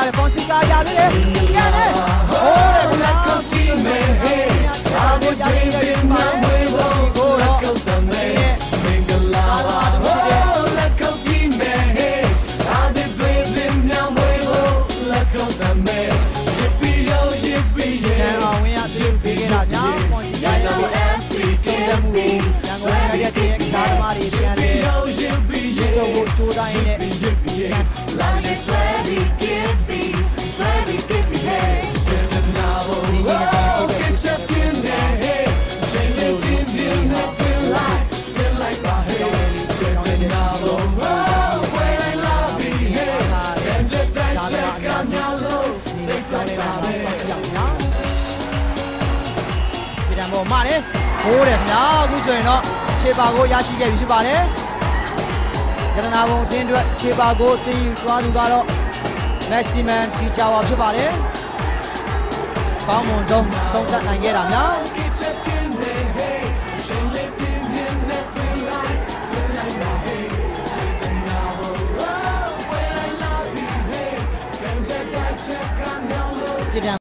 ပါတယ်ဖွန်စီကာရသေးတယ်ပြန်တယ်ဟိုးတယ်လက်ကုတ်တီမဲဟေးဒါကိုရရှိတဲ့ဒီမှာဝေးဖို့ကိုလက်ကုတ်တမဲမင်္ဂလာပါလက်ကုတ်တီမဲဟေးဒါတွေတွေတင်မြောင်းဝေးဖို့လက်ကုတ်တမဲရပြီရောရပြီရဲ့အောင်ဝင်ရပြင်ပေးခဲ့တာညာဖွန်စီကာရတဲ့ FCK မှုရန်ကုန်ရတဲ့တဲ့ကားမားတွေပြန်လဲတော့ကိုချိုးတိုင်းနဲ့လာနေဆွဲပြီး give me heyဒီနေ့တဲ့ချက်ပြင်းနေ hey say you give me nothing like my hey say now when I love me hey and just check on your low they don't have it ဒီတံပေါ်မှာတယ်ဟိုးတယ်ခင်ဗျာအခုဆိုရင်တော့ခြေပါကိုရရှိခဲ့ပြီဖြစ်ပါတယ်ကရနာဘုံအတင်းအတွက်ခြေပါကိုတင်ယူသွားသူကတော့ maximum feature ဖြစ်ပါတယ်ကောင်းမွန်ဆုံးသုံးသပ်နိုင်ခဲ့တာများ